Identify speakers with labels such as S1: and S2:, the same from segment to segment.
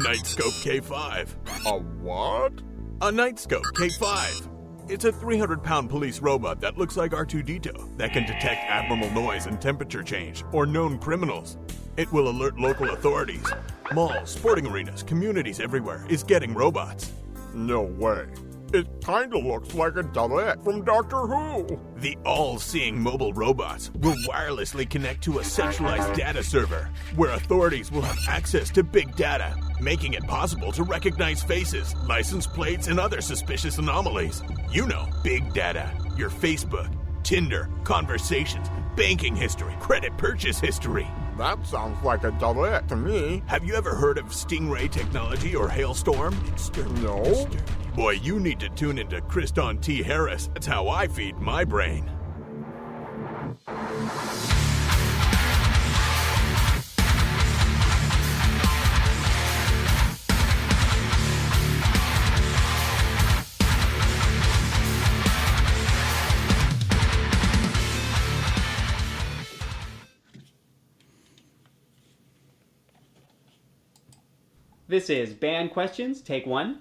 S1: Nightscope K5.
S2: A what?
S1: A Nightscope K5. It's a 300-pound police robot that looks like R2-D2 that can detect abnormal noise and temperature change or known criminals. It will alert local authorities. Malls, sporting arenas, communities everywhere is getting robots.
S2: No way. It kinda looks like a Dalek from Doctor Who.
S1: The all-seeing mobile robots will wirelessly connect to a centralized data server where authorities will have access to big data, making it possible to recognize faces, license plates, and other suspicious anomalies. You know, big data. Your Facebook, Tinder, conversations, banking history, credit purchase history.
S2: That sounds like a Dalek to me.
S1: Have you ever heard of Stingray technology or Hailstorm?
S2: No.
S1: Boy, you need to tune into Kriston T. Harris. That's how I feed my brain.
S3: This is Band Questions, take 1.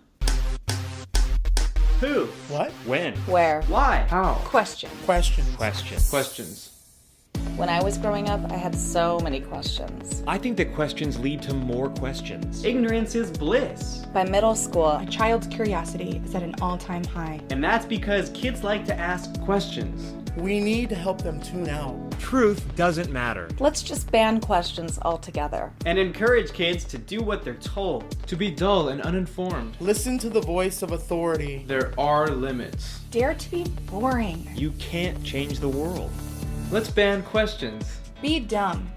S3: Who?
S4: What?
S5: When?
S6: Where?
S3: Why?
S5: How?
S6: Question.
S4: Question.
S5: Questions.
S6: When I was growing up, I had so many questions.
S5: I think that questions lead to more questions.
S3: Ignorance is bliss.
S6: By middle school,
S7: A child's curiosity is at an all-time high.
S3: And that's because kids like to ask questions.
S4: We need to help them tune out.
S5: Truth doesn't matter.
S6: let's just ban questions altogether.
S3: And encourage kids to do what they're told.
S8: To be dull and uninformed.
S4: Listen to the voice of authority.
S8: There are limits.
S7: Dare to be boring.
S5: You can't change the world.
S8: Let's ban questions.
S7: Be dumb.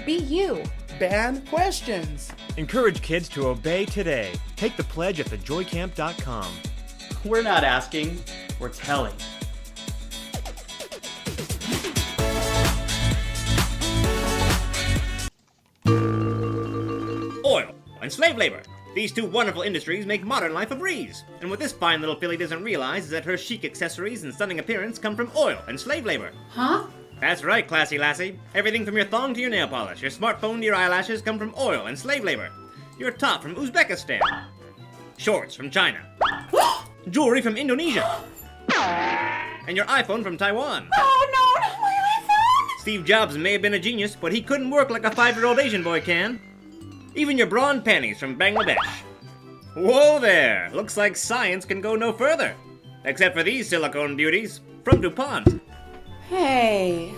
S7: Be you.
S4: Ban questions.
S5: Encourage kids to obey today. Take the pledge at thejoycamp.com.
S3: We're not asking, we're telling.
S9: Oil and slave labor. These two wonderful industries make modern life a breeze. And what this fine little filly doesn't realize is that her chic accessories and stunning appearance come from oil and slave labor.
S7: Huh?
S9: That's right, classy lassie. Everything from your thong to your nail polish, your smartphone to your eyelashes come from oil and slave labor. Your top from Uzbekistan. Shorts from China. Jewelry from Indonesia. And your iPhone from Taiwan.
S7: Oh no, not my iPhone!
S9: Steve Jobs may have been a genius, but he couldn't work like a 5-year-old Asian boy can. Even your bra and panties from Bangladesh. Whoa there! Looks like science can go no further. Except for these silicone beauties from DuPont.
S7: Hey.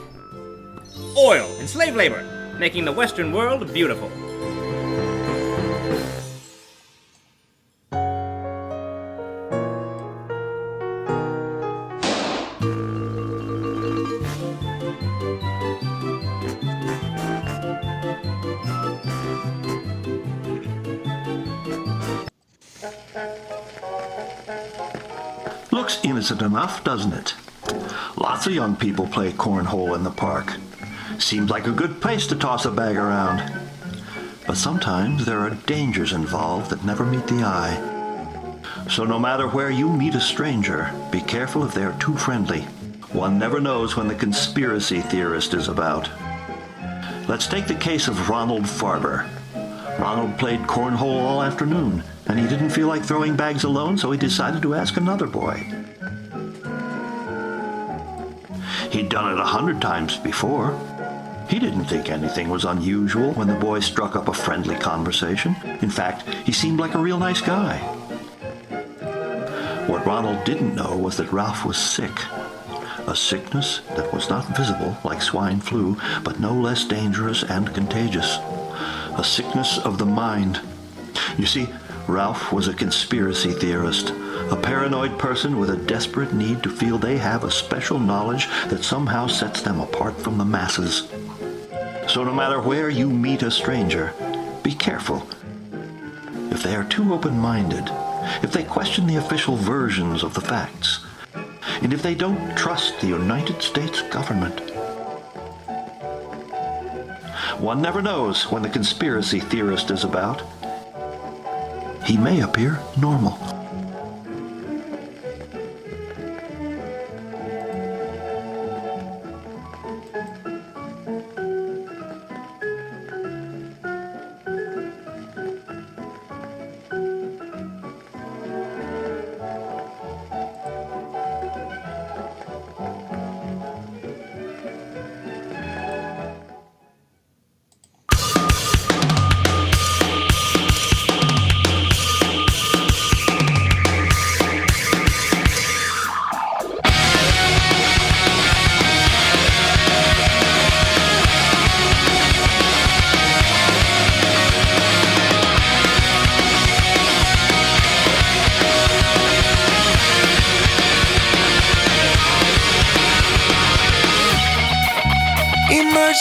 S9: Oil and slave labor, making the Western world beautiful.
S10: Looks innocent enough, doesn't it? Lots of young people play cornhole in the park. Seems like a good place to toss a bag around. But sometimes there are dangers involved that never meet the eye. So no matter where you meet a stranger, be careful if they are too friendly. One never knows when the conspiracy theorist is about. Let's take the case of Ronald Farber. Ronald played cornhole all afternoon, and he didn't feel like throwing bags alone, so he decided to ask another boy. He'd done it 100 times before. He didn't think anything was unusual when the boy struck up a friendly conversation. In fact, he seemed like a real nice guy. What Ronald didn't know was that Ralph was sick. A sickness that was not visible like swine flu, but no less dangerous and contagious. A sickness of the mind. You see, Ralph was a conspiracy theorist, a paranoid person with a desperate need to feel they have a special knowledge that somehow sets them apart from the masses. So no matter where you meet a stranger, be careful. If they are too open-minded, if they question the official versions of the facts, and if they don't trust the United States government. One never knows when the conspiracy theorist is about. He may appear normal.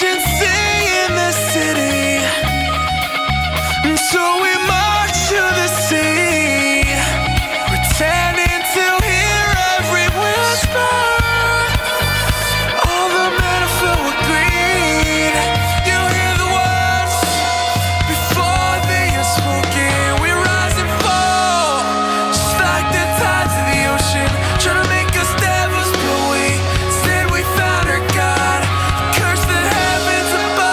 S11: emergency in the city. So we march to the sea, pretending to hear every whisper. All the men are filled with greed. You hear the words before they are spoken. We rise and fall, just like the tides of the ocean, trying to make us devils, but we said we found our God. Curse the heavens above.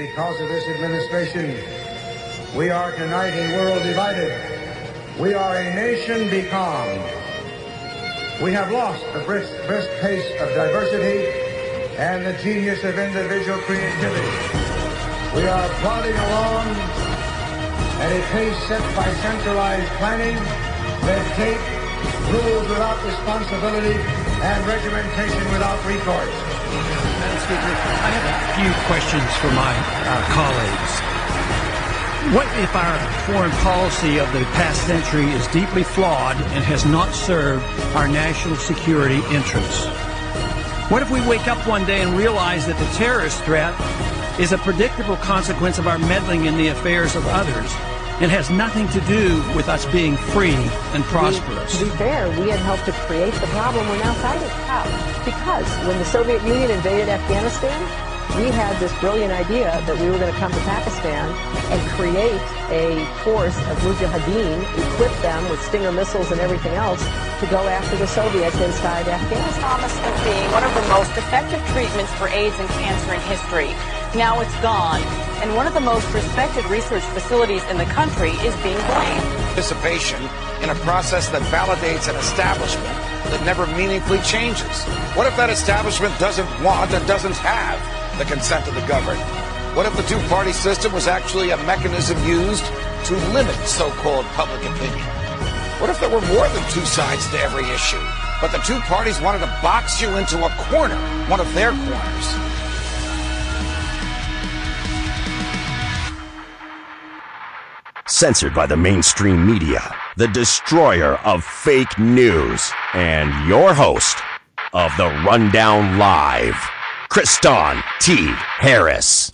S12: because of this administration, we are tonight a world divided. We are a nation becalmed. We have lost the brisk pace of diversity and the genius of individual creativity. We are plodding along at a pace set by centralized planning, red tape, rules without responsibility, and regimentation without recourse.
S13: Madam Speaker, I have a few questions for my colleagues. What if our foreign policy of the past century is deeply flawed and has not served our national security interests? What if we wake up one day and realize that the terrorist threat is a predictable consequence of our meddling in the affairs of others and has nothing to do with us being free and prosperous?
S14: To be fair, we had helped to create the problem we're now fighting. How? Because when the Soviet Union invaded Afghanistan, we had this brilliant idea that we were going to come to Pakistan and create a force of mujahideen, equip them with Stinger missiles and everything else to go after the Soviets inside Afghanistan.
S15: Promised of being one of the most effective treatments for AIDS and cancer in history. Now it's gone, and one of the most respected research facilities in the country is being blamed.
S16: Participation in a process that validates an establishment that never meaningfully changes. What if that establishment doesn't want and doesn't have the consent of the governed? What if the two-party system was actually a mechanism used to limit so-called public opinion? What if there were more than two sides to every issue, but the two parties wanted to box you into a corner, one of their corners?
S17: Censored by the mainstream media, the destroyer of fake news, and your host of the Rundown Live, Kristan T. Harris.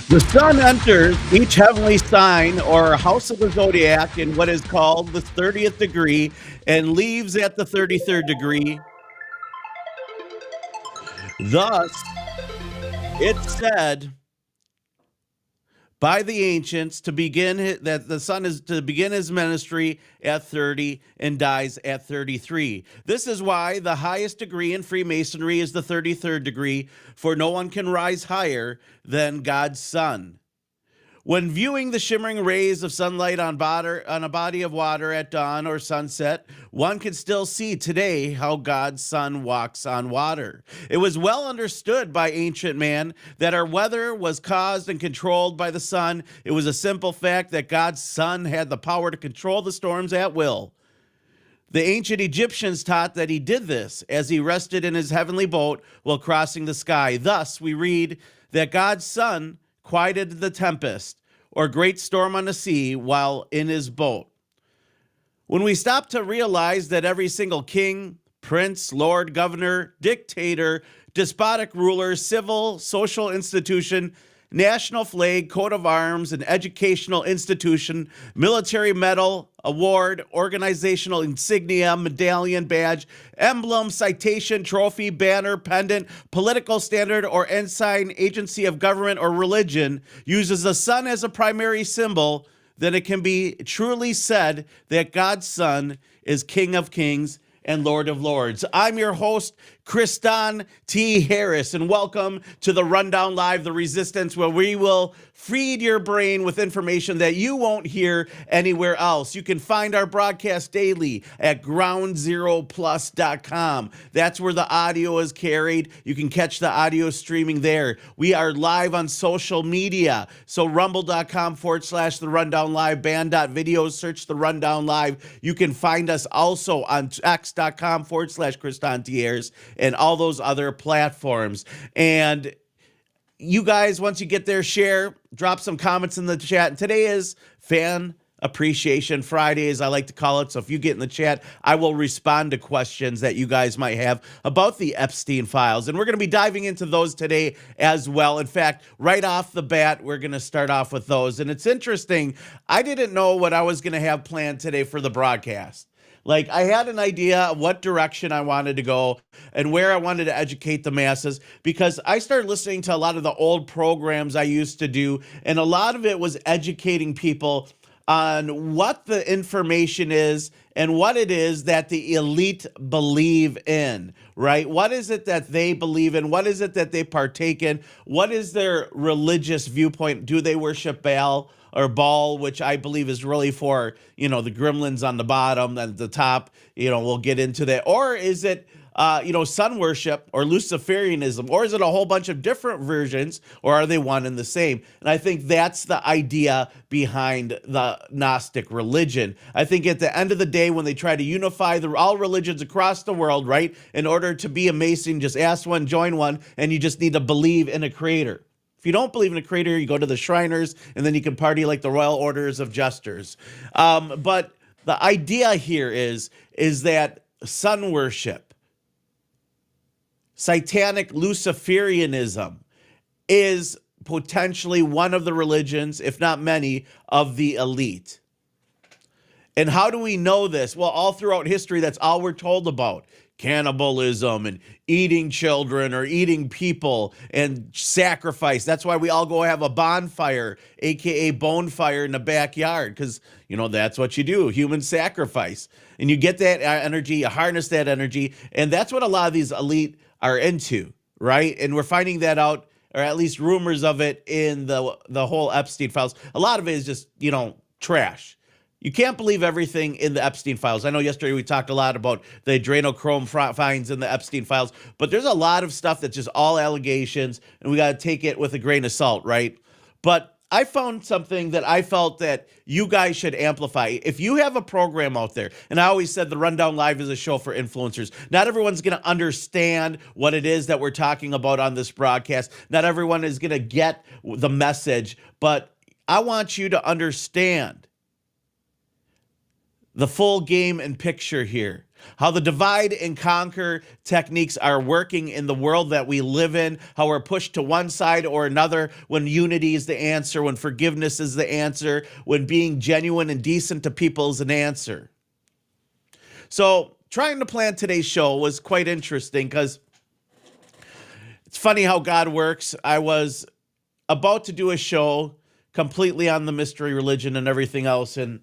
S18: The sun enters each heavenly sign or house of the zodiac in what is called the 30th degree and leaves at the 33rd degree. Thus, it's said by the ancients that the sun is to begin his ministry at 30 and dies at 33. This is why the highest degree in Freemasonry is the 33rd degree, for no one can rise higher than God's sun. When viewing the shimmering rays of sunlight on a body of water at dawn or sunset, one can still see today how God's sun walks on water. It was well understood by ancient man that our weather was caused and controlled by the sun. It was a simple fact that God's sun had the power to control the storms at will. The ancient Egyptians taught that he did this as he rested in his heavenly boat while crossing the sky. Thus, we read that God's sun quieted the tempest or great storm on the sea while in his boat. When we stop to realize that every single king, prince, lord, governor, dictator, despotic ruler, civil, social institution, national flag, coat of arms, and educational institution, military medal, award, organizational insignia, medallion, badge, emblem, citation, trophy, banner, pendant, political standard, or ensign, agency of government, or religion uses the sun as a primary symbol, then it can be truly said that God's Son is King of Kings and Lord of Lords. I'm your host, Kristan T. Harris, and welcome to the Rundown Live, The Resistance, where we will feed your brain with information that you won't hear anywhere else. You can find our broadcast daily at groundzeroplus.com. That's where the audio is carried. You can catch the audio streaming there. We are live on social media. So rumble.com/The Rundown Live, band.videos, search The Rundown Live. You can find us also on x.com/Kristan T. Harris and all those other platforms. And you guys, once you get there, share, drop some comments in the chat. And today is Fan Appreciation Friday, as I like to call it. So if you get in the chat, I will respond to questions that you guys might have about the Epstein files. And we're going to be diving into those today as well. In fact, right off the bat, we're going to start off with those. And it's interesting. I didn't know what I was going to have planned today for the broadcast. Like, I had an idea of what direction I wanted to go and where I wanted to educate the masses, because I started listening to a lot of the old programs I used to do, and a lot of it was educating people on what the information is and what it is that the elite believe in, right? What is it that they believe in? What is it that they partake in? What is their religious viewpoint? Do they worship Baal or Baal, which I believe is really for, the gremlins on the bottom and the top, we'll get into that. Or is it, sun worship or Luciferianism, or is it a whole bunch of different versions, or are they one and the same? And I think that's the idea behind the Gnostic religion. I think at the end of the day, when they try to unify all religions across the world, right, in order to be a Mason, just ask one, join one, and you just need to believe in a creator. If you don't believe in a creator, you go to the Shriners, and then you can party like the Royal Orders of Jesters. But the idea here is that sun worship, satanic Luciferianism, is potentially one of the religions, if not many, of the elite. And how do we know this? Well, all throughout history, that's all we're told about. Cannibalism and eating children or eating people and sacrifice. That's why we all go have a bonfire, aka bonfire, in the backyard, because, that's what you do, human sacrifice. And you get that energy, you harness that energy, and that's what a lot of these elite are into, right? And we're finding that out, or at least rumors of it, in the whole Epstein files. A lot of it is just, trash. You can't believe everything in the Epstein files. I know yesterday we talked a lot about the adrenochrome finds in the Epstein files, but there's a lot of stuff that's just all allegations, and we got to take it with a grain of salt, right? But I found something that I felt that you guys should amplify. If you have a program out there, and I always said the Rundown Live is a show for influencers. Not everyone's going to understand what it is that we're talking about on this broadcast. Not everyone is going to get the message, but I want you to understand the full game and picture here. How the divide and conquer techniques are working in the world that we live in, how we're pushed to one side or another when unity is the answer, when forgiveness is the answer, when being genuine and decent to people is an answer. So trying to plan today's show was quite interesting because it's funny how God works. I was about to do a show completely on the mystery religion and everything else, and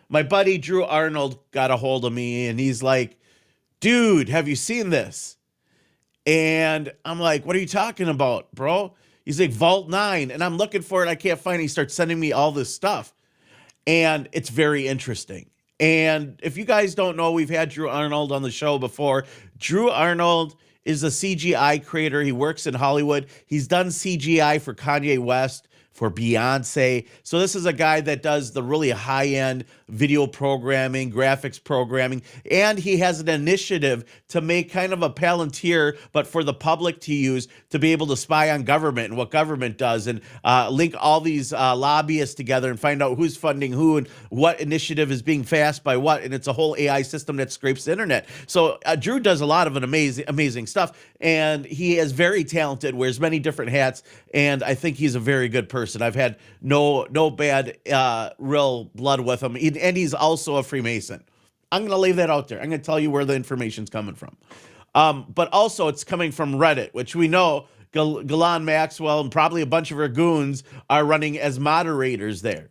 S18: my buddy Drew Arnold got a hold of me, and he's like, dude, have you seen this? And I'm like, what are you talking about, bro? He's like, Vault 9. And I'm looking for it. I can't find it. He starts sending me all this stuff. And it's very interesting. And if you guys don't know, we've had Drew Arnold on the show before. Drew Arnold is a CGI creator. He works in Hollywood. He's done CGI for Kanye West, for Beyonce. So this is a guy that does the really high-end video programming, graphics programming, and he has an initiative to make kind of a Palantir, but for the public to use to be able to spy on government and what government does, and link all these lobbyists together and find out who's funding who and what initiative is being fast by what, and it's a whole AI system that scrapes the internet. So Drew does a lot of an amazing stuff, and he is very talented, wears many different hats, and I think he's a very good person. I've had no bad real blood with him, and he's also a Freemason. I'm going to leave that out there. I'm going to tell you where the information's coming from. But also it's coming from Reddit, which we know Ghislaine Maxwell and probably a bunch of her goons are running as moderators there.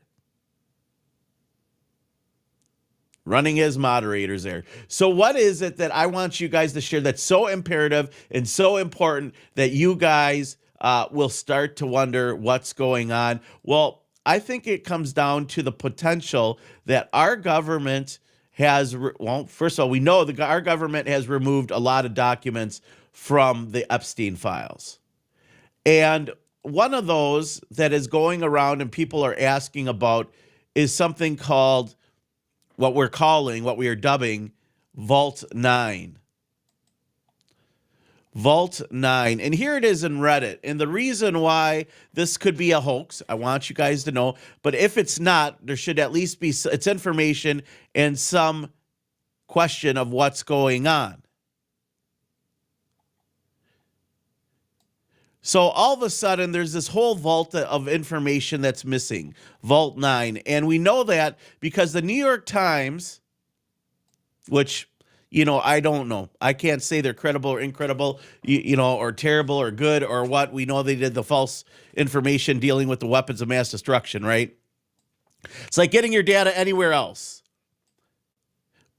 S18: So what is it that I want you guys to share that's so imperative and so important that you guys will start to wonder what's going on? Well, I think it comes down to the potential that our government has, first of all, we know our government has removed a lot of documents from the Epstein files. And one of those that is going around and people are asking about is something called what we are dubbing Vault 9. Vault 9. And here it is in Reddit. And the reason why this could be a hoax, I want you guys to know, but if it's not, there should at least be it's information and some question of what's going on. So all of a sudden, there's this whole vault of information that's missing, Vault 9. And we know that because the New York Times, which, I don't know. I can't say they're credible or incredible, or terrible or good or what. We know they did the false information dealing with the weapons of mass destruction, right? It's like getting your data anywhere else.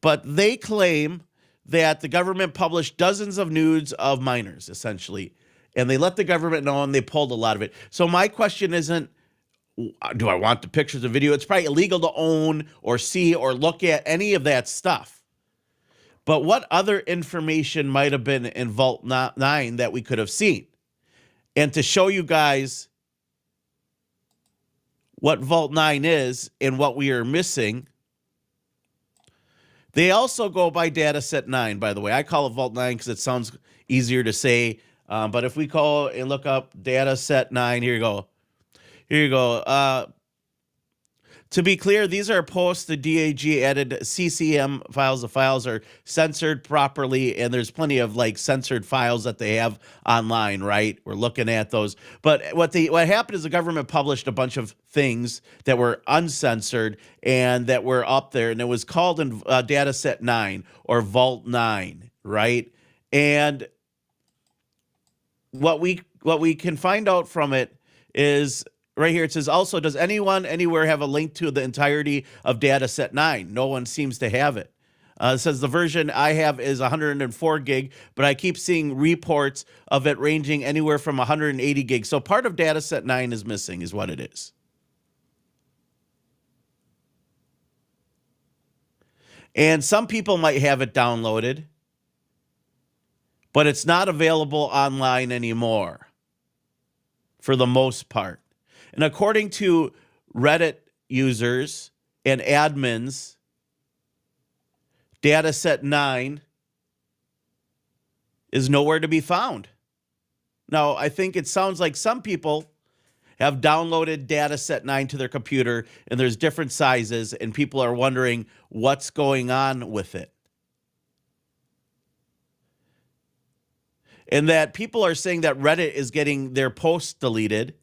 S18: But they claim that the government published dozens of nudes of minors, essentially. And they let the government know, and they pulled a lot of it. So my question isn't, do I want the pictures or video? It's probably illegal to own or see or look at any of that stuff. But what other information might have been in Vault 9 that we could have seen? And to show you guys what Vault 9 is and what we are missing, they also go by Dataset 9, by the way. I call it Vault 9 because it sounds easier to say. But if we call and look up Dataset 9, here you go. Here you go. To be clear, these are posts the DAG added CCM files. The files are censored properly, and there's plenty of like censored files that they have online, right? We're looking at those. But what happened is the government published a bunch of things that were uncensored and that were up there, and it was called in Dataset 9 or Vault 9, right? And what we can find out from it is right here. It says, also, does anyone anywhere have a link to the entirety of Dataset 9? No one seems to have it. It says the version I have is 104 gig, but I keep seeing reports of it ranging anywhere from 180 gigs. So part of Dataset 9 is missing, is what it is. And some people might have it downloaded, but it's not available online anymore for the most part. And according to Reddit users and admins, Dataset 9 is nowhere to be found. Now, I think it sounds like some people have downloaded Dataset 9 to their computer, and there's different sizes, and people are wondering what's going on with it. And that people are saying that Reddit is getting their posts deleted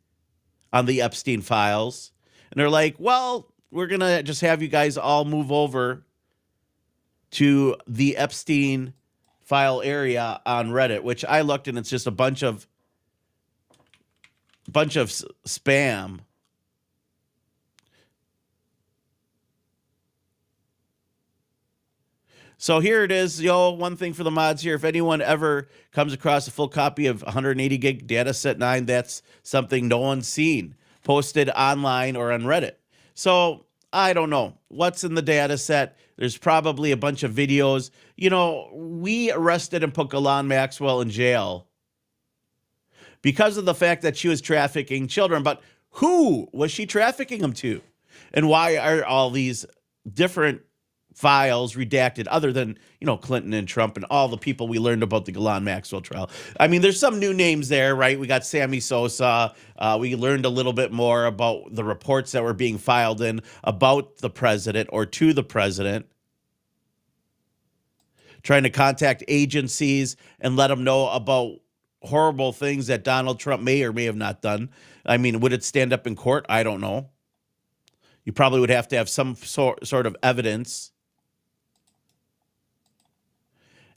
S18: on the Epstein files. And they're like, well, we're going to just have you guys all move over to the Epstein file area on Reddit, which I looked, and it's just a bunch of spam. So here it is, one thing for the mods here. If anyone ever comes across a full copy of 180 gig Dataset 9, that's something no one's seen posted online or on Reddit. So I don't know what's in the dataset. There's probably a bunch of videos. We arrested and put Ghislaine Maxwell in jail because of the fact that she was trafficking children. But who was she trafficking them to? And why are all these different files redacted other than, Clinton and Trump and all the people we learned about the Ghislaine Maxwell trial? I mean, there's some new names there, right? We got Sammy Sosa. We learned a little bit more about the reports that were being filed in about the president or to the president, trying to contact agencies and let them know about horrible things that Donald Trump may or may have not done. I mean, would it stand up in court? I don't know. You probably would have to have some sort of evidence.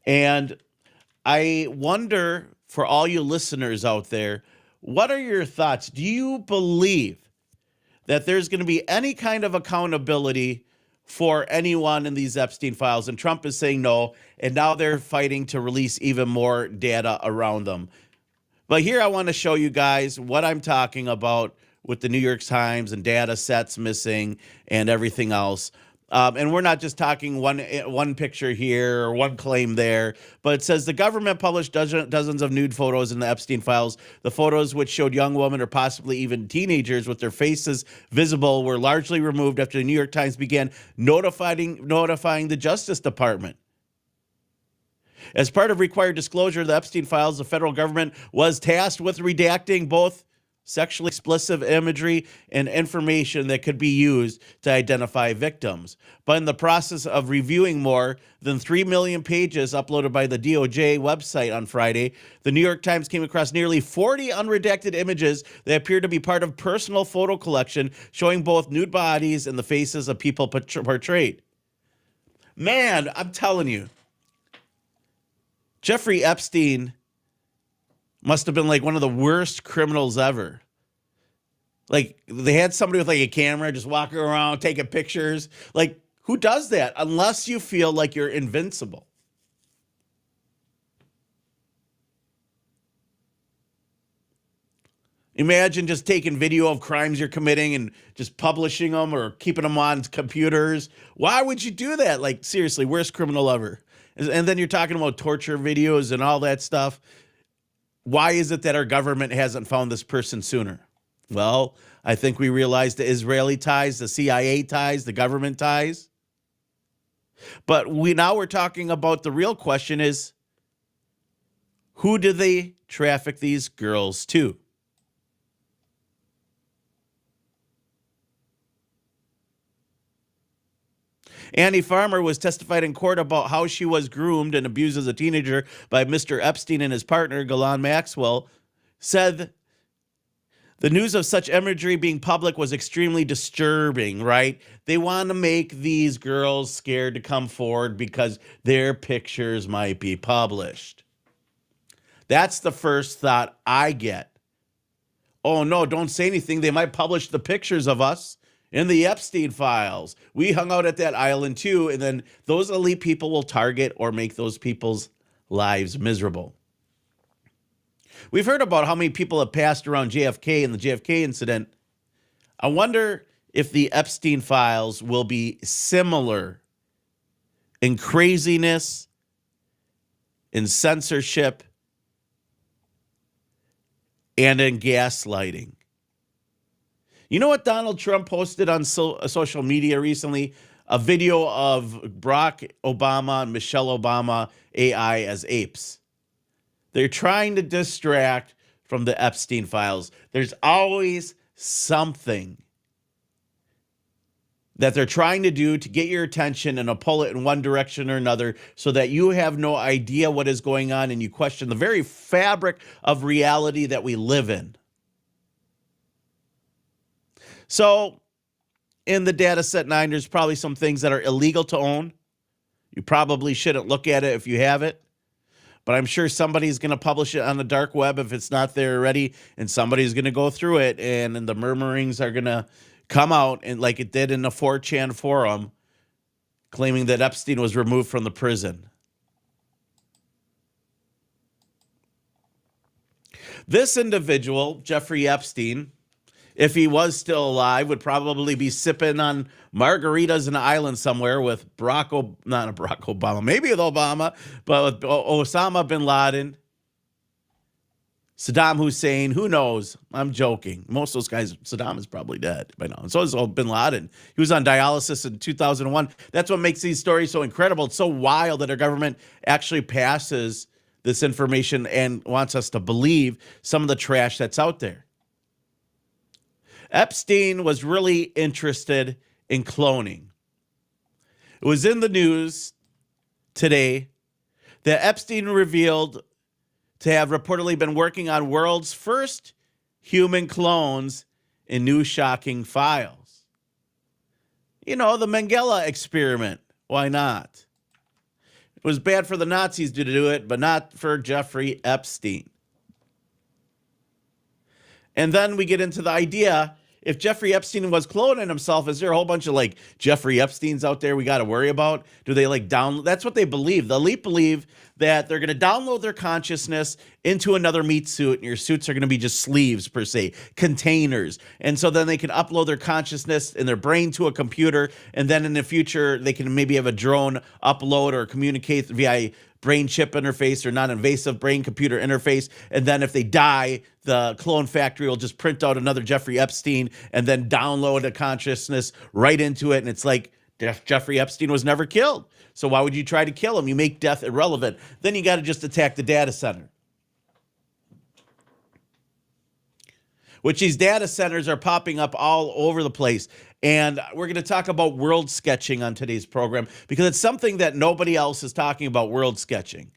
S18: And I wonder, for all you listeners out there, what are your thoughts? Do you believe that there's going to be any kind of accountability for anyone in these Epstein files? And Trump is saying no, and now they're fighting to release even more data around them. But here I want to show you guys what I'm talking about with the New York Times and data sets missing and everything else. And we're not just talking one picture here or one claim there, but it says the government published dozens of nude photos in the Epstein files. The photos, which showed young women or possibly even teenagers with their faces visible, were largely removed after the New York Times began notifying the Justice Department. As part of required disclosure of the Epstein files, the federal government was tasked with redacting both sexually explicit imagery and information that could be used to identify victims. But in the process of reviewing more than 3 million pages uploaded by the DOJ website on Friday, the New York Times came across nearly 40 unredacted images that appear to be part of personal photo collection showing both nude bodies and the faces of people portrayed. Man, I'm telling you, Jeffrey Epstein must have been like one of the worst criminals ever. Like they had somebody with like a camera just walking around taking pictures. Like who does that unless you feel like you're invincible? Imagine just taking video of crimes you're committing and just publishing them or keeping them on computers. Why would you do that? Like, seriously, worst criminal ever. And then you're talking about torture videos and all that stuff. Why is it that our government hasn't found this person sooner? Well, I think we realized the Israeli ties, the CIA ties, the government ties. But we're talking about the real question is, who do they traffic these girls to? Annie Farmer was testified in court about how she was groomed and abused as a teenager by Mr. Epstein and his partner, Ghislaine Maxwell, said the news of such imagery being public was extremely disturbing, right? They want to make these girls scared to come forward because their pictures might be published. That's the first thought I get. Oh, no, don't say anything. They might publish the pictures of us in the Epstein files. We hung out at that island too, and then those elite people will target or make those people's lives miserable. We've heard about how many people have passed around JFK and the JFK incident. I wonder if the Epstein files will be similar in craziness, in censorship, and in gaslighting. You know what Donald Trump posted on social media recently? A video of Barack Obama and Michelle Obama AI as apes. They're trying to distract from the Epstein files. There's always something that they're trying to do to get your attention and to pull it in one direction or another so that you have no idea what is going on and you question the very fabric of reality that we live in. So in the data set 9, there's probably some things that are illegal to own. You probably shouldn't look at it if you have it. But I'm sure somebody's going to publish it on the dark web if it's not there already, and somebody's going to go through it, and the murmurings are going to come out, and like it did in the 4chan forum, claiming that Epstein was removed from the prison. This individual, Jeffrey Epstein, if he was still alive, would probably be sipping on margaritas in an island somewhere with not Barack Obama, maybe with Obama, but with Osama bin Laden, Saddam Hussein, who knows? I'm joking. Most of those guys, Saddam is probably dead by now. And so is bin Laden. He was on dialysis in 2001. That's what makes these stories so incredible. It's so wild that our government actually passes this information and wants us to believe some of the trash that's out there. Epstein was really interested in cloning. It was in the news today that Epstein revealed to have reportedly been working on world's first human clones in new shocking files. You know, the Mengele experiment. Why not? It was bad for the Nazis to do it, but not for Jeffrey Epstein. And then we get into the idea, if Jeffrey Epstein was cloning himself, is there a whole bunch of like Jeffrey Epsteins out there we got to worry about? Do they like download? That's what they believe. The elite believe that they're going to download their consciousness into another meat suit, and your suits are going to be just sleeves per se, containers. And so then they can upload their consciousness and their brain to a computer, and then in the future they can maybe have a drone upload or communicate via brain chip interface or non-invasive brain computer interface. And then if they die, the clone factory will just print out another Jeffrey Epstein and then download a consciousness right into it. And it's like Jeffrey Epstein was never killed. So why would you try to kill him? You make death irrelevant. Then you got to just attack the data center. Which these data centers are popping up all over the place. And we're going to talk about world sketching on today's program because it's something that nobody else is talking about, world sketching.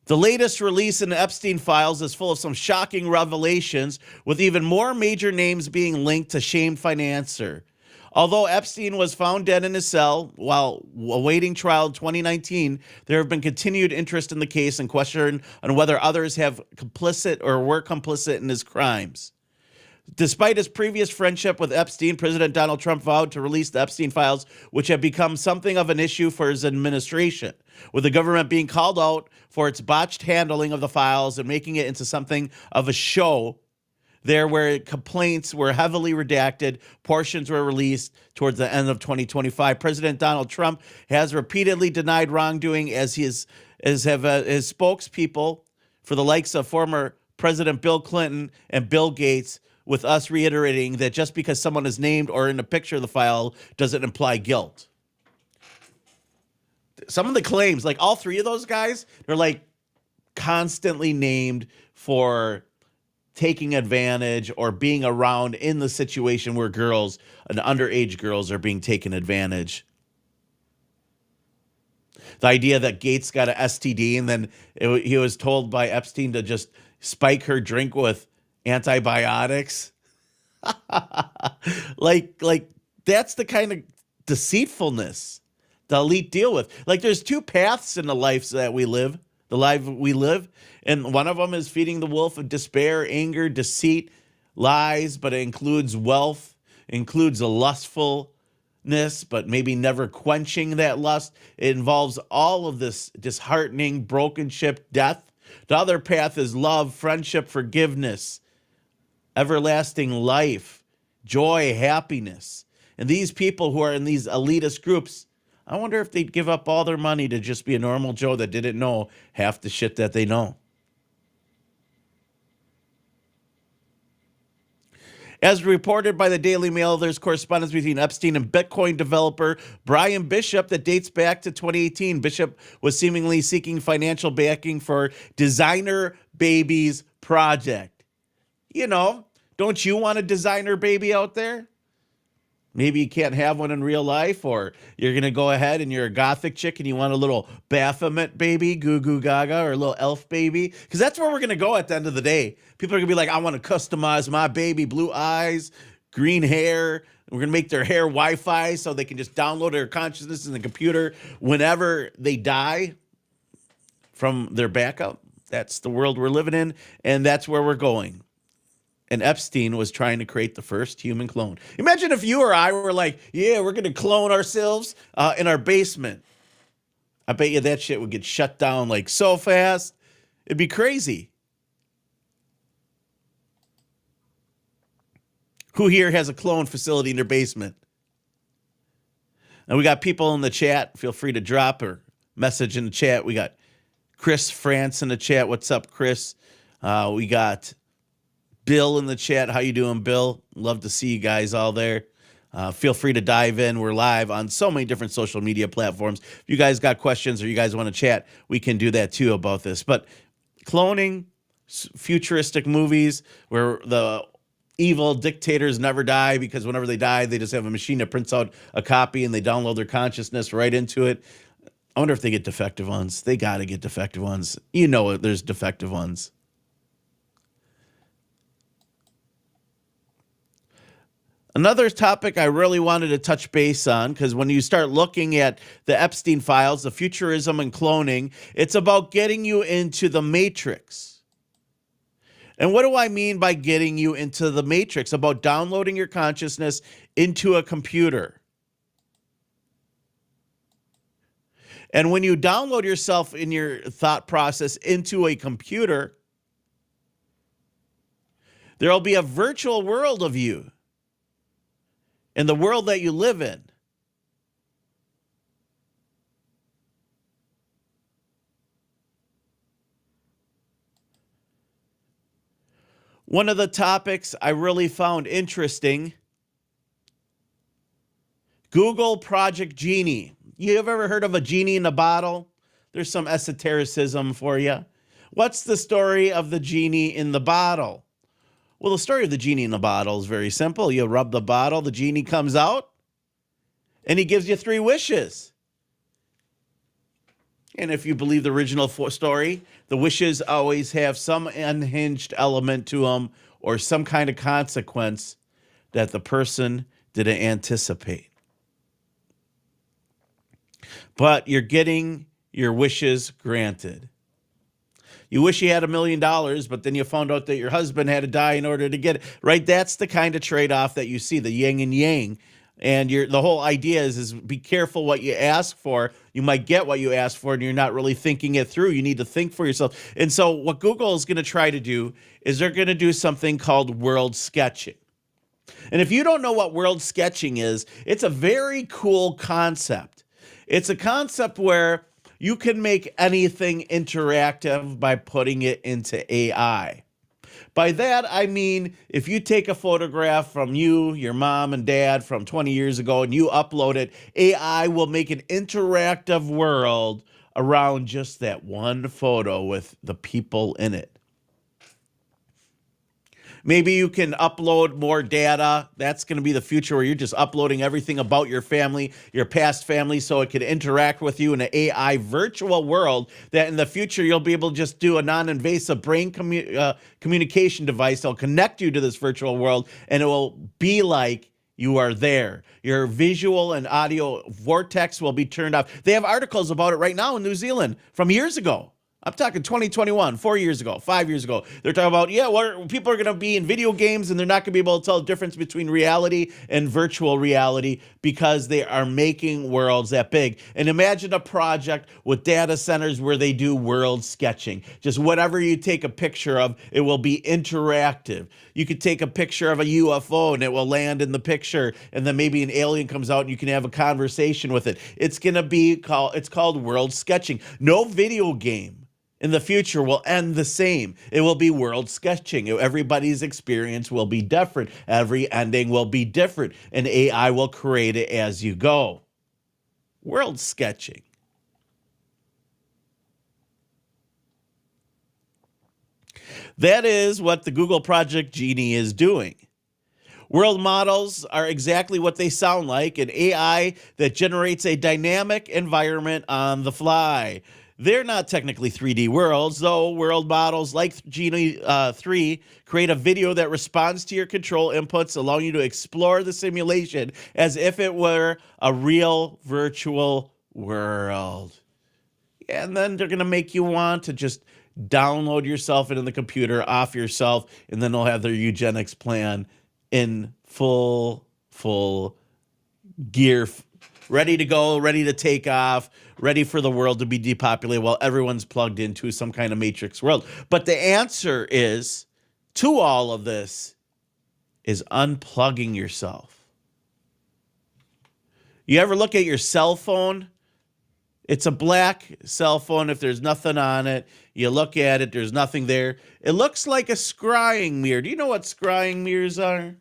S18: The latest release in the Epstein files is full of some shocking revelations, with even more major names being linked to shamed financier. Although Epstein was found dead in his cell while awaiting trial in 2019, there have been continued interest in the case and question on whether others have complicit or were complicit in his crimes. Despite his previous friendship with Epstein, President Donald Trump vowed to release the Epstein files, which have become something of an issue for his administration, with the government being called out for its botched handling of the files and making it into something of a show. There where complaints were heavily redacted, portions were released towards the end of 2025. President Donald Trump has repeatedly denied wrongdoing, as have his spokespeople for the likes of former President Bill Clinton and Bill Gates, with us reiterating that just because someone is named or in a picture of the file doesn't imply guilt. Some of the claims, like all three of those guys, they're like constantly named for taking advantage or being around in the situation where girls and underage girls are being taken advantage. The idea that Gates got an STD and then he was told by Epstein to just spike her drink with antibiotics. like that's the kind of deceitfulness the elite deal with. Like, there's two paths in the lives that we live. The life we live, and one of them is feeding the wolf of despair, anger, deceit, lies, but it includes wealth, includes a lustfulness, but maybe never quenching that lust. It involves all of this disheartening, broken ship, death. The other path is love, friendship, forgiveness, everlasting life, joy, happiness. And these people who are in these elitist groups, I wonder if they'd give up all their money to just be a normal Joe that didn't know half the shit that they know. As reported by the Daily Mail, there's correspondence between Epstein and Bitcoin developer Brian Bishop that dates back to 2018. Bishop was seemingly seeking financial backing for Designer Baby's project. You know, don't you want a designer baby out there? Maybe you can't have one in real life, or you're going to go ahead and you're a gothic chick and you want a little Baphomet baby, goo goo gaga, or a little elf baby. Because that's where we're going to go at the end of the day. People are going to be like, I want to customize my baby, blue eyes, green hair. We're going to make their hair Wi-Fi so they can just download their consciousness in the computer whenever they die from their backup. That's the world we're living in, and that's where we're going. And Epstein was trying to create the first human clone. Imagine if you or I were like, yeah, we're going to clone ourselves in our basement. I bet you that shit would get shut down like so fast. It'd be crazy. Who here has a clone facility in their basement? And we got people in the chat. Feel free to drop or message in the chat. We got Chris France in the chat. What's up, Chris? We got Bill in the chat. How you doing, Bill? Love to see you guys all there. Feel free to dive in. We're live on so many different social media platforms. If you guys got questions or you guys want to chat, we can do that too about this. But cloning, futuristic movies where the evil dictators never die because whenever they die, they just have a machine that prints out a copy and they download their consciousness right into it. I wonder if they get defective ones. They got to get defective ones. You know it, there's defective ones. Another topic I really wanted to touch base on, because when you start looking at the Epstein files, the futurism and cloning, it's about getting you into the matrix. And what do I mean by getting you into the matrix? About downloading your consciousness into a computer. And when you download yourself in your thought process into a computer, there'll be a virtual world of you. In the world that you live in. One of the topics I really found interesting, Google Project Genie. You have ever heard of a genie in a bottle? There's some esotericism for you. What's the story of the genie in the bottle? Well, the story of the genie in the bottle is very simple. You rub the bottle, the genie comes out, and he gives you 3 wishes. And if you believe the original story, the wishes always have some unhinged element to them or some kind of consequence that the person didn't anticipate. But you're getting your wishes granted. You wish you had $1 million, but then you found out that your husband had to die in order to get it, right? That's the kind of trade-off that you see, the yin and yang. And the whole idea is be careful what you ask for. You might get what you ask for, and you're not really thinking it through. You need to think for yourself. And so what Google is going to try to do is they're going to do something called world sketching. And if you don't know what world sketching is, it's a very cool concept. It's a concept where you can make anything interactive by putting it into AI. By that, I mean, if you take a photograph from you, your mom and dad from 20 years ago, and you upload it, AI will make an interactive world around just that one photo with the people in it. Maybe you can upload more data. That's going to be the future where you're just uploading everything about your family, your past family, so it can interact with you in an AI virtual world that in the future you'll be able to just do a non-invasive brain communication device that'll connect you to this virtual world, and it will be like you are there. Your visual and audio vortex will be turned off. They have articles about it right now in New Zealand from years ago. I'm talking 2021, 4 years ago, 5 years ago. They're talking about, people are going to be in video games and they're not going to be able to tell the difference between reality and virtual reality because they are making worlds that big. And imagine a project with data centers where they do world sketching. Just whatever you take a picture of, it will be interactive. You could take a picture of a UFO and it will land in the picture, and then maybe an alien comes out and you can have a conversation with it. It's called world sketching. No video game in the future will end the same. It will be world sketching. Everybody's experience will be different. Every ending will be different, and AI will create it as you go. World sketching. That is what the Google Project Genie is doing. World models are exactly what they sound like, an AI that generates a dynamic environment on the fly. They're not technically 3D worlds, though. World models like Genie 3 create a video that responds to your control inputs, allowing you to explore the simulation as if it were a real virtual world. And then they're going to make you want to just download yourself into the computer, off yourself, and then they'll have their eugenics plan in full gear, ready to go, ready to take off, ready for the world to be depopulated while everyone's plugged into some kind of matrix world. But the answer to all of this is unplugging yourself. You ever look at your cell phone? It's a black cell phone. If there's nothing on it, you look at it, there's nothing there. It looks like a scrying mirror. Do you know what scrying mirrors are?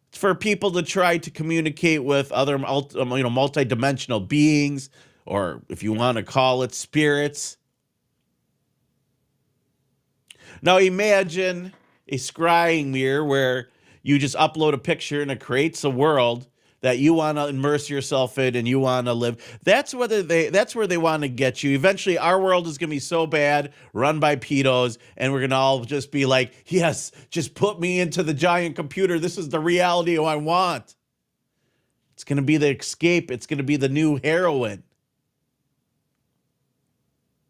S18: It's for people to try to communicate with other multidimensional beings, or if you want to call it spirits. Now imagine a scrying mirror where you just upload a picture and it creates a world that you want to immerse yourself in and you want to live. That's where they want to get you. Eventually, our world is going to be so bad, run by pedos, and we're going to all just be like, yes, just put me into the giant computer. This is the reality I want. It's going to be the escape. It's going to be the new heroin.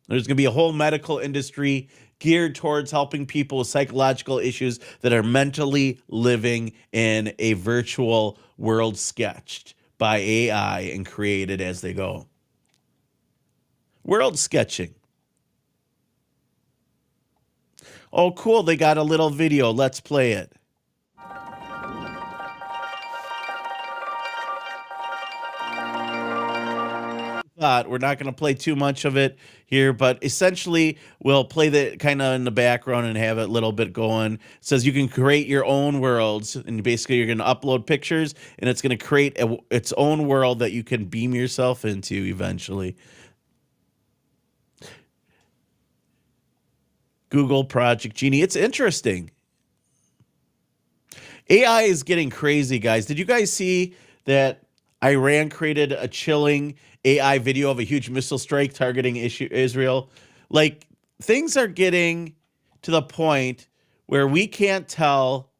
S18: There's going to be a whole medical industry geared towards helping people with psychological issues that are mentally living in a virtual world sketched by AI and created as they go. World sketching. Oh, cool. They got a little video. Let's play it. We're not going to play too much of it here, but essentially we'll play that kind of in the background and have it a little bit going. It says you can create your own worlds, and basically you're going to upload pictures, and it's going to create its own world that you can beam yourself into eventually. Google Project Genie. It's interesting. AI is getting crazy, guys. Did you guys see that Iran created a chilling AI video of a huge missile strike targeting Israel? Like, things are getting to the point where we can't tell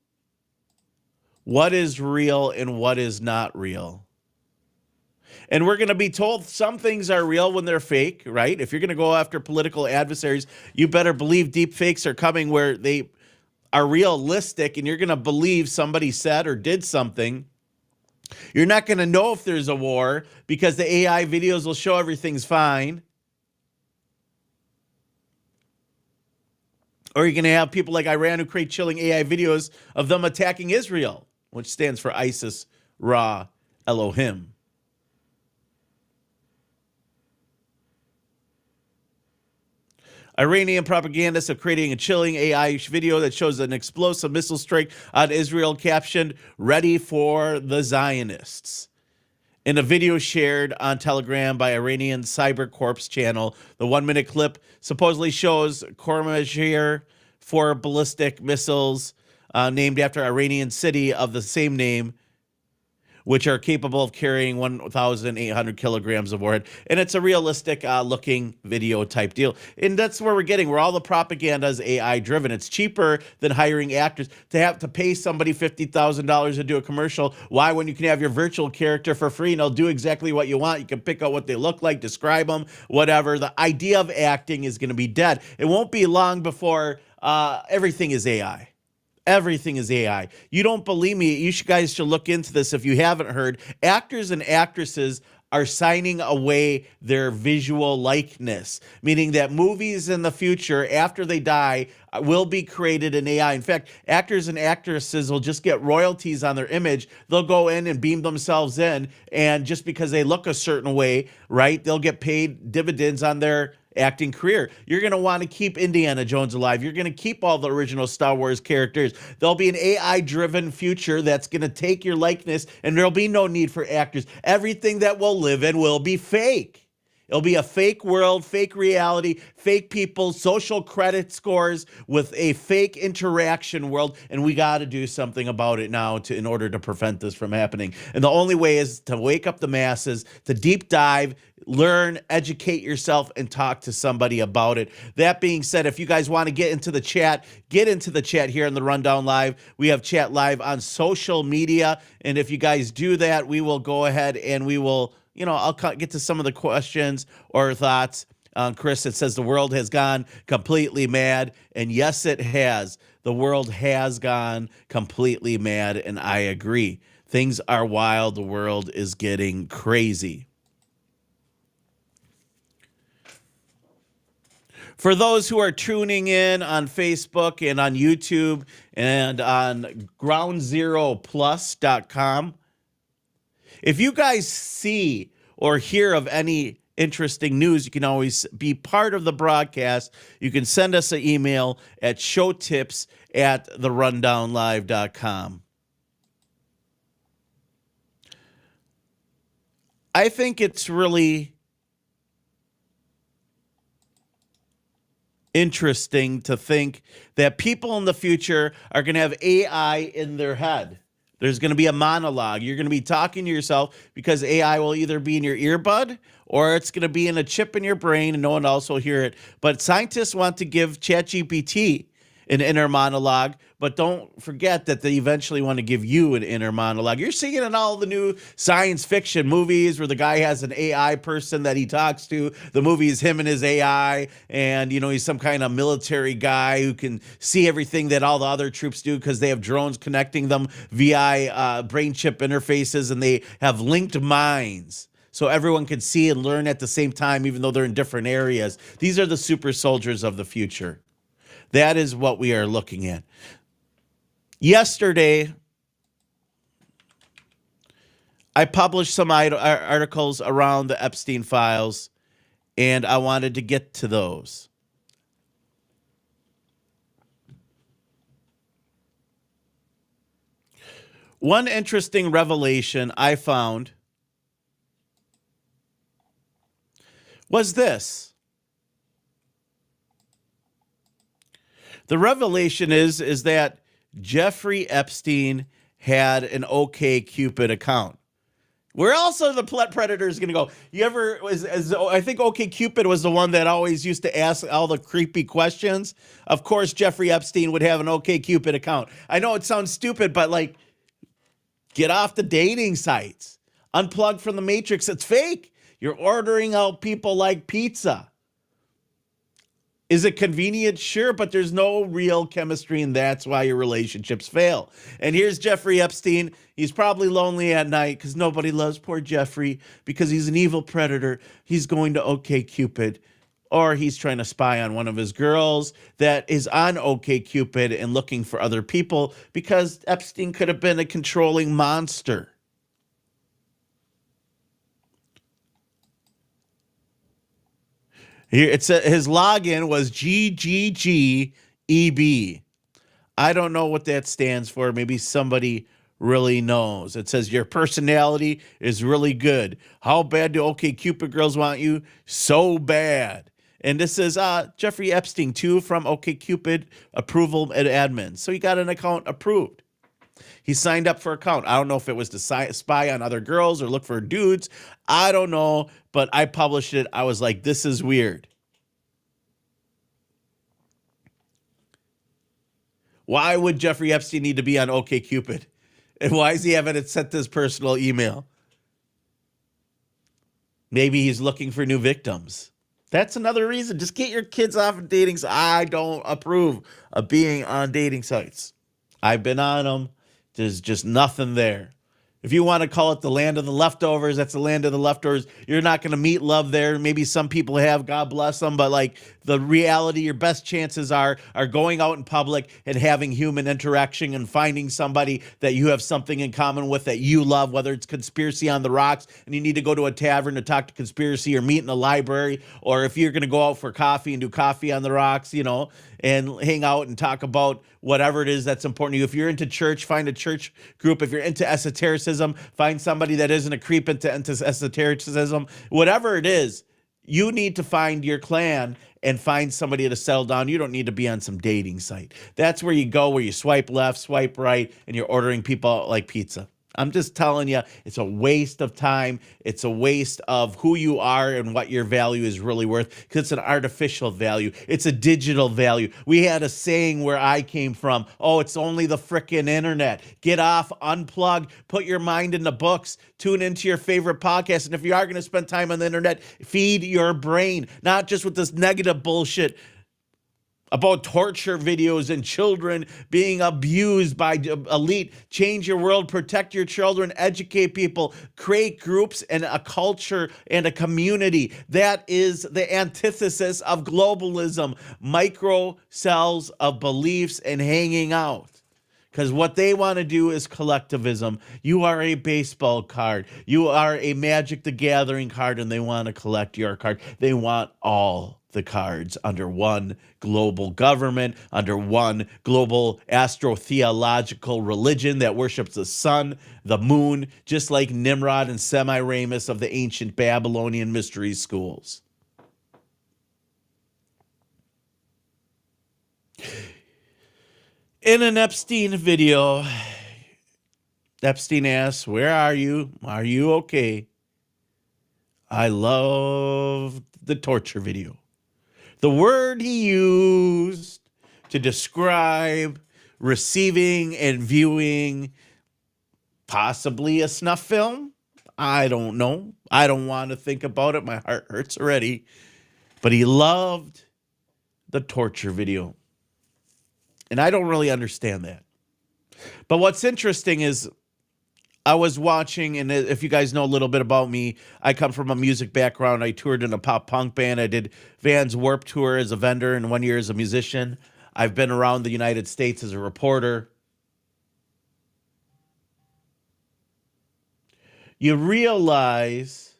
S18: what is real and what is not real. And we're going to be told some things are real when they're fake, right? If you're going to go after political adversaries, you better believe deep fakes are coming where they are realistic and you're going to believe somebody said or did something. You're not going to know if there's a war because the AI videos will show everything's fine. Or you're going to have people like Iran who create chilling AI videos of them attacking Israel, which stands for ISIS, Ra, Elohim. Iranian propagandists are creating a chilling AI video that shows an explosive missile strike on Israel captioned, "Ready for the Zionists." In a video shared on Telegram by Iranian Cyber Corps channel, the 1-minute clip supposedly shows Khorramshahr, 4 ballistic missiles named after Iranian city of the same name, which are capable of carrying 1,800 kilograms of warhead. And it's a realistic looking video type deal. And that's where we're getting, where all the propaganda is AI driven. It's cheaper than hiring actors to have to pay somebody $50,000 to do a commercial. Why, when you can have your virtual character for free and they'll do exactly what you want? You can pick out what they look like, describe them, whatever. The idea of acting is going to be dead. It won't be long before everything is AI. Everything is AI. You don't believe me? You guys should look into this if you haven't heard. Actors and actresses are signing away their visual likeness, meaning that movies in the future, after they die, will be created in AI. In fact, actors and actresses will just get royalties on their image. They'll go in and beam themselves in, and just because they look a certain way, right, they'll get paid dividends on their acting career. You're going to want to keep Indiana Jones alive. You're going to keep all the original Star Wars characters. There'll be an AI-driven future that's going to take your likeness, and there'll be no need for actors. Everything that we'll live in will be fake. It'll be a fake world, fake reality, fake people, social credit scores with a fake interaction world, and we got to do something about it now in order to prevent this from happening. And the only way is to wake up the masses, to deep dive, learn, educate yourself, and talk to somebody about it. That being said, if you guys want to get into the chat here on the Rundown Live. We have chat live on social media, and if you guys do that, we will go ahead and we will, I'll get to some of the questions or thoughts. Chris, it says the world has gone completely mad, and yes, it has. The world has gone completely mad, and I agree. Things are wild. The world is getting crazy. For those who are tuning in on Facebook and on YouTube and on groundzeroplus.com, if you guys see or hear of any interesting news, you can always be part of the broadcast. You can send us an email at showtips@therundownlive.com. I think it's really interesting to think that people in the future are going to have AI in their head. There's going to be a monologue. You're going to be talking to yourself because AI will either be in your earbud or it's going to be in a chip in your brain and no one else will hear it. But scientists want to give ChatGPT an inner monologue, but don't forget that they eventually want to give you an inner monologue. You're seeing it in all the new science fiction movies where the guy has an AI person that he talks to. The movie is him and his AI, and he's some kind of military guy who can see everything that all the other troops do because they have drones connecting them via brain chip interfaces, and they have linked minds. So everyone can see and learn at the same time, even though they're in different areas. These are the super soldiers of the future. That is what we are looking at. Yesterday, I published some articles around the Epstein files, and I wanted to get to those. One interesting revelation I found was this. The revelation is that Jeffrey Epstein had an OkCupid account. Where also the predator is going to go. I think OkCupid was the one that always used to ask all the creepy questions. Of course, Jeffrey Epstein would have an OkCupid account. I know it sounds stupid, but Get off the dating sites. Unplug from the matrix. It's fake. You're ordering out people like pizza. Is it convenient? Sure, but there's no real chemistry, and that's why your relationships fail. And here's Jeffrey Epstein. He's probably lonely at night because nobody loves poor Jeffrey because he's an evil predator. He's going to OkCupid, or he's trying to spy on one of his girls that is on OkCupid and looking for other people because Epstein could have been a controlling monster. Here it's his login was GGGEB. I don't know what that stands for. Maybe somebody really knows. It says your personality is really good. How bad do OkCupid girls want you? So bad. And this is Jeffrey Epstein too from OkCupid approval and admin. So he got an account approved. He signed up for an account. I don't know if it was to spy on other girls or look for dudes. I don't know, but I published it. I was like, this is weird. Why would Jeffrey Epstein need to be on OkCupid? And why is he having it sent his personal email? Maybe he's looking for new victims. That's another reason. Just get your kids off of dating sites. I don't approve of being on dating sites. I've been on them. There's just nothing there. If you want to call it the land of the leftovers, that's the land of the leftovers. You're not going to meet love there. Maybe some people have, God bless them, but like the reality, your best chances are going out in public and having human interaction and finding somebody that you have something in common with that you love, whether it's Conspiracy on the Rocks and you need to go to a tavern to talk to Conspiracy or meet in a library, or if you're going to go out for coffee and do Coffee on the Rocks, and hang out and talk about whatever it is that's important to you. If you're into church, find a church group. If you're into esotericism, find somebody that isn't a creep into esotericism. Whatever it is, you need to find your clan and find somebody to settle down. You don't need to be on some dating site. That's where you go, where you swipe left, swipe right, and you're ordering people like pizza. I'm just telling you, it's a waste of time. It's a waste of who you are and what your value is really worth, because it's an artificial value. It's a digital value. We had a saying where I came from, oh, it's only the frickin' internet. Get off, unplug, put your mind in the books, tune into your favorite podcast. And if you are going to spend time on the internet, feed your brain, not just with this negative bullshit about torture videos and children being abused by elite. Change your world, protect your children, educate people, create groups and a culture and a community. That is the antithesis of globalism, micro cells of beliefs and hanging out. Because what they want to do is collectivism. You are a baseball card. You are a Magic the Gathering card, and they want to collect your card. They want all the cards under one global government, under one global astrotheological religion that worships the sun, the moon, just like Nimrod and Semiramis of the ancient Babylonian mystery schools. In an Epstein video, Epstein asks, "Where are you? Are you okay?" I love the torture video. The word he used to describe receiving and viewing possibly a snuff film. I don't know. I don't want to think about it. My heart hurts already. But he loved the torture video. And I don't really understand that. But what's interesting is I was watching, and if you guys know a little bit about me, I come from a music background. I toured in a pop punk band. I did Vans Warped Tour as a vendor and 1 year as a musician. I've been around the United States as a reporter. You realize,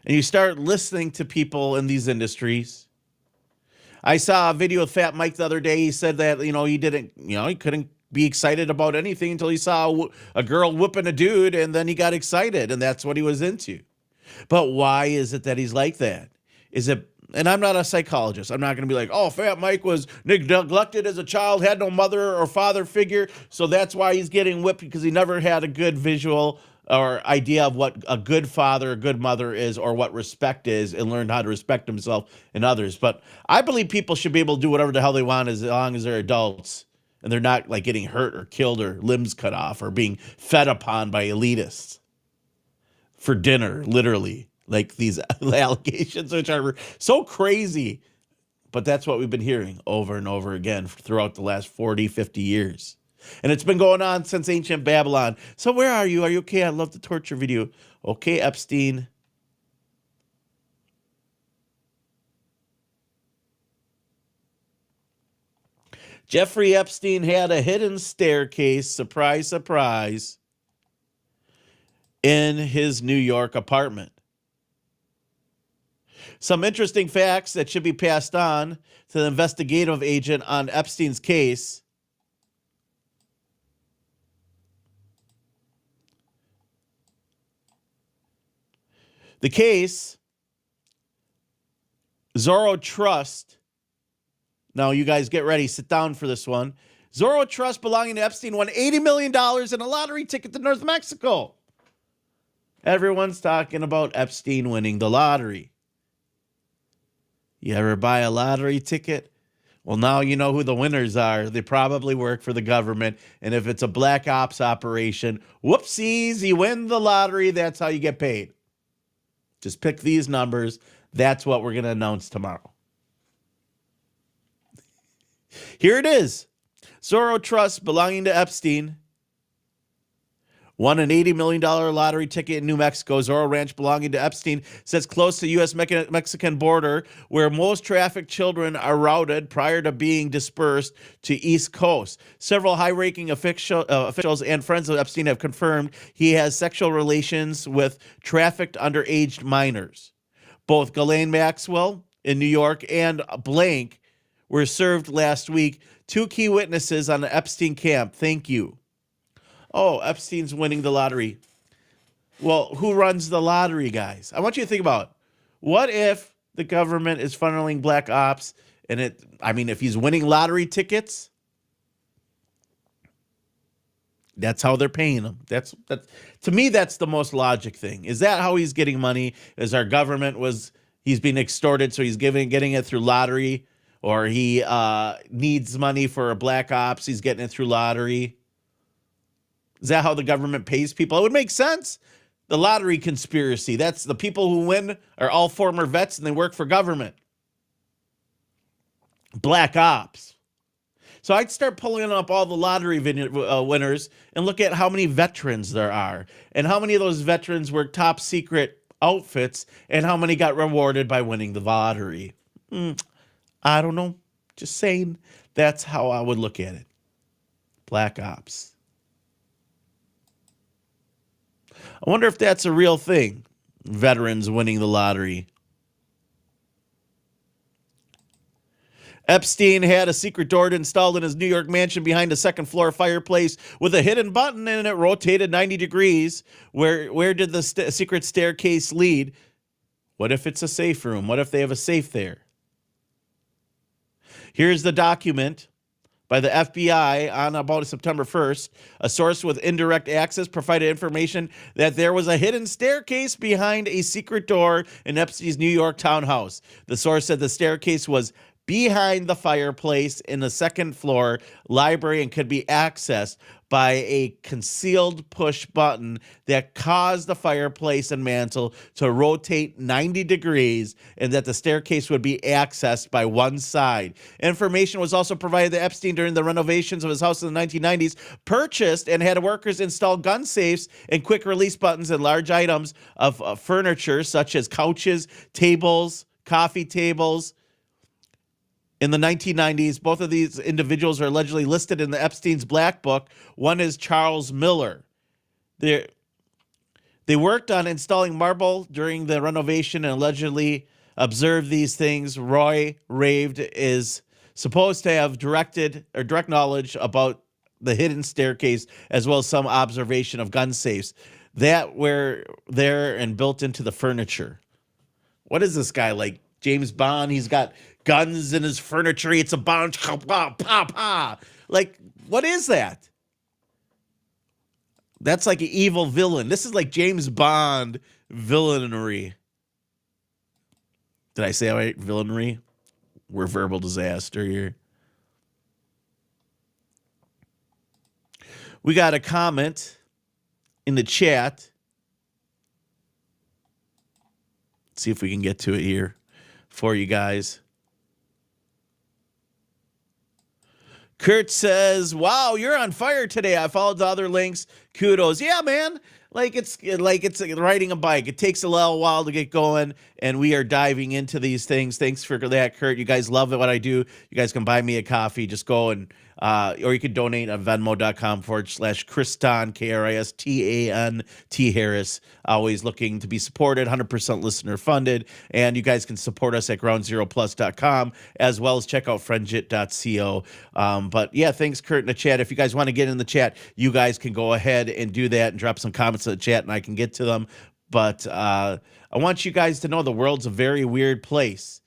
S18: and you start listening to people in these industries. I saw a video of Fat Mike the other day. He said that, he couldn't be excited about anything until he saw a girl whooping a dude, and then he got excited, and that's what he was into. But why is it that he's like that? Is it, and I'm not a psychologist. I'm not going to be like, oh, Fat Mike was neglected as a child, had no mother or father figure, so that's why he's getting whipped, because he never had a good visual or idea of what a good father, a good mother is, or what respect is, and learned how to respect himself and others. But I believe people should be able to do whatever the hell they want as long as they're adults and they're not like getting hurt or killed or limbs cut off or being fed upon by elitists for dinner, literally, like these allegations, which are so crazy. But that's what we've been hearing over and over again throughout the last 40, 50 years. And it's been going on since ancient Babylon. So where are you? Are you okay? I love the torture video. Okay, Epstein. Jeffrey Epstein had a hidden staircase, surprise, surprise, in his New York apartment. Some interesting facts that should be passed on to the investigative agent on Epstein's case. The case, Zorro Trust. Now, you guys get ready. Sit down for this one. Zorro Trust belonging to Epstein won $80 million in a lottery ticket to North Mexico. Everyone's talking about Epstein winning the lottery. You ever buy a lottery ticket? Well, now you know who the winners are. They probably work for the government. And if it's a black ops operation, whoopsies, you win the lottery. That's how you get paid. Just pick these numbers. That's what we're going to announce tomorrow. Here it is. Zorro Trust belonging to Epstein won an $80 million lottery ticket in New Mexico. Zorro Ranch belonging to Epstein sits close to the U.S.-Mexican border where most trafficked children are routed prior to being dispersed to East Coast. Several high-ranking officials and friends of Epstein have confirmed he has sexual relations with trafficked underage minors. Both Ghislaine Maxwell in New York and Blank were served last week. Two key witnesses on the Epstein camp. Thank you. Oh, Epstein's winning the lottery. Well, who runs the lottery, guys? I want you to think about, what if the government is funneling black ops and if he's winning lottery tickets, that's how they're paying him. That's to me, that's the most logic thing. Is that how he's getting money? Is our government he's being extorted, so he's getting it through lottery, or he needs money for black ops, he's getting it through lottery? Is that how the government pays people? It would make sense. The lottery conspiracy. That's the people who win are all former vets and they work for government. Black ops. So I'd start pulling up all the lottery winners and look at how many veterans there are and how many of those veterans were top secret outfits and how many got rewarded by winning the lottery. I don't know. Just saying. That's how I would look at it. Black ops. I wonder if that's a real thing. Veterans winning the lottery. Epstein had a secret door installed in his New York mansion behind a second floor fireplace with a hidden button, and it rotated 90 degrees. Where did the secret staircase lead? What if it's a safe room? What if they have a safe there? Here's the document by the FBI on about September 1st. A source with indirect access provided information that there was a hidden staircase behind a secret door in Epstein's New York townhouse. The source said the staircase was behind the fireplace in the second floor library and could be accessed by a concealed push button that caused the fireplace and mantle to rotate 90 degrees, and that the staircase would be accessed by one side. Information was also provided to Epstein during the renovations of his house in the 1990s, purchased and had workers install gun safes and quick release buttons and large items of furniture such as couches, tables, coffee tables. In the 1990s, both of these individuals are allegedly listed in the Epstein's Black Book. One is Charles Miller. They worked on installing marble during the renovation and allegedly observed these things. Roy Raved is supposed to have direct knowledge about the hidden staircase, as well as some observation of gun safes that were there and built into the furniture. What is this guy, like James Bond? He's got guns in his furniture. It's a Bond. Like, what is that? That's like an evil villain. This is like James Bond villainy. Did I say all right? Villainy? We're verbal disaster here. We got a comment in the chat. Let's see if we can get to it here for you guys. Kurt says, wow, you're on fire today. I followed the other links. Kudos. Yeah, man. Like it's riding a bike. It takes a little while to get going, and we are diving into these things. Thanks for that, Kurt. You guys love it, what I do. You guys can buy me a coffee. Just go and, or you can donate on Venmo.com/Kristan, Kristan Harris. Always looking to be supported, 100% listener funded. And you guys can support us at groundzeroplus.com, as well as check out friendjit.co. But yeah, thanks, Kurt, in the chat. If you guys want to get in the chat, you guys can go ahead and do that and drop some comments in the chat, and I can get to them. But I want you guys to know the world's a very weird place.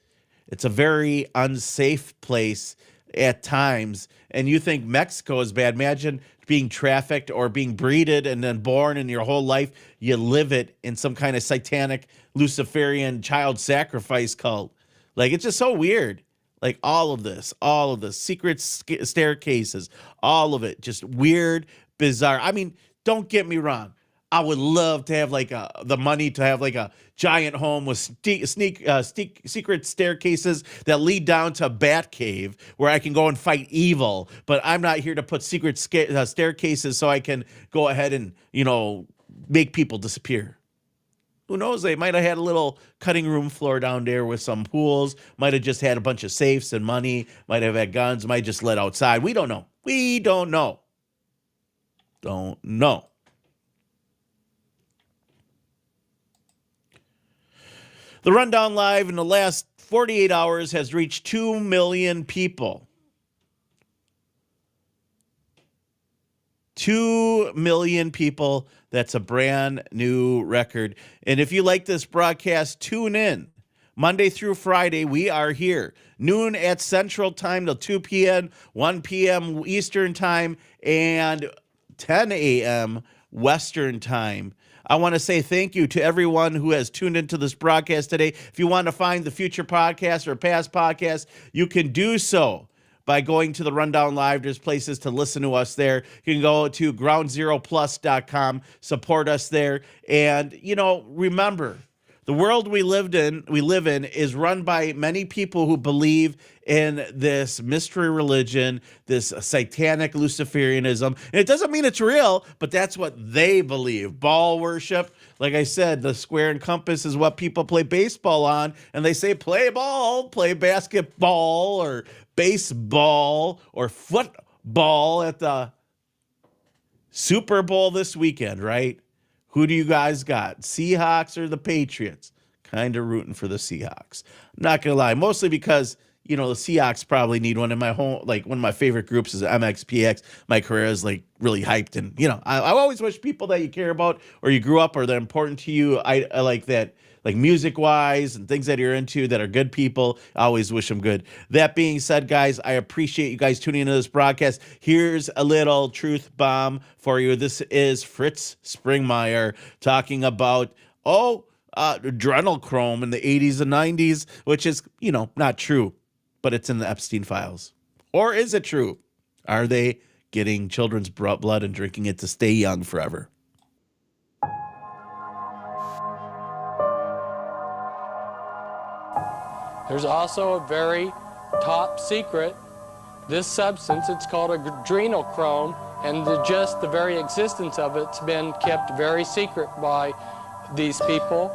S18: It's a very unsafe place at times. And you think Mexico is bad. Imagine being trafficked or being breeded and then born, and your whole life you live it in some kind of satanic Luciferian child sacrifice cult. Like, it's just so weird. Like, all of this secret staircases, all of it, just weird, bizarre. I mean, don't get me wrong. I would love to have the money to have a giant home with secret staircases that lead down to Batcave where I can go and fight evil. But I'm not here to put secret staircases so I can go ahead and, make people disappear. Who knows? They might have had a little cutting room floor down there with some pools. Might have just had a bunch of safes and money. Might have had guns. Might just let outside. We don't know. Don't know. The Rundown Live in the last 48 hours has reached 2 million people. 2 million people. That's a brand new record. And if you like this broadcast, tune in. Monday through Friday, we are here. Noon at Central Time till 2 p.m., 1 p.m. Eastern Time, and 10 a.m. Western Time. I want to say thank you to everyone who has tuned into this broadcast today. If you want to find the future podcast or past podcasts, you can do so by going to the Rundown Live. There's places to listen to us there. You can go to groundzeroplus.com, support us there. And, remember, the world we live in is run by many people who believe in this mystery religion, this satanic Luciferianism. And it doesn't mean it's real, but that's what they believe. Ball worship. Like I said, the square and compass is what people play baseball on. And they say, play ball, play basketball or baseball or football at the Super Bowl this weekend, right? Who do you guys got? Seahawks or the Patriots? Kind of rooting for the Seahawks. I'm not going to lie. Mostly because, the Seahawks probably need one in my home. Like, one of my favorite groups is MXPX. My career is, really hyped. And, I always wish people that you care about or you grew up or that are important to you, I like that, like music-wise and things that you're into that are good people. I always wish them good. That being said, guys, I appreciate you guys tuning into this broadcast. Here's a little truth bomb for you. This is Fritz Springmeier talking about, adrenochrome in the 80s and 90s, which is, not true, but it's in the Epstein files. Or is it true? Are they getting children's blood and drinking it to stay young forever?
S19: There's also a very top secret, this substance, it's called adrenochrome, and the very existence of it's been kept very secret by these people.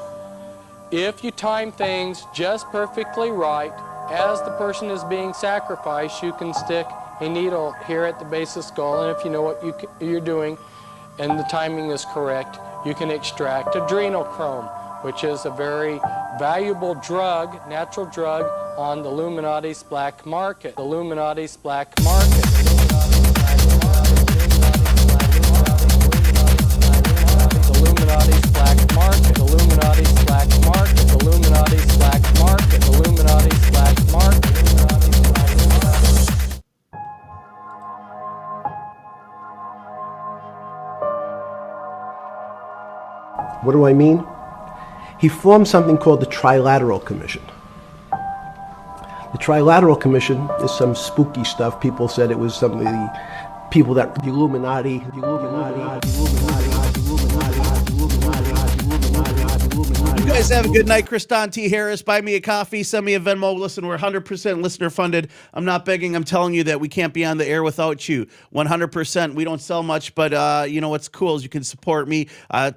S19: If you time things just perfectly right, as the person is being sacrificed, you can stick a needle here at the base of the skull, and if you know what you're doing and the timing is correct, you can extract adrenochrome, which is a very valuable drug, natural drug, on the Illuminati's black market. The Illuminati's black market. The Illuminati's black market. The Illuminati's black market. The Illuminati's black market. The Illuminati's black market.
S20: What do I mean? He formed something called the Trilateral Commission. The Trilateral Commission is some spooky stuff. People said it was something people that the Illuminati.
S18: You guys have a good night. Kriston T. Harris, buy me a coffee, send me a Venmo. Listen, we're 100% listener funded. I'm not begging. I'm telling you that we can't be on the air without you. 100%. We don't sell much, but you know what's cool is you can support me.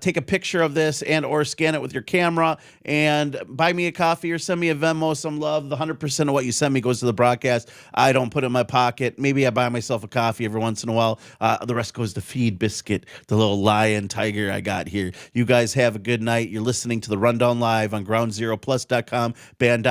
S18: Take a picture of this and or scan it with your camera and buy me a coffee or send me a Venmo, some love. The 100% of what you send me goes to the broadcast. I don't put it in my pocket. Maybe I buy myself a coffee every once in a while. The rest goes to Feed Biscuit, the little lion tiger I got here. You guys have a good night. You're listening to the Rundown Live on groundzeroplus.com, band.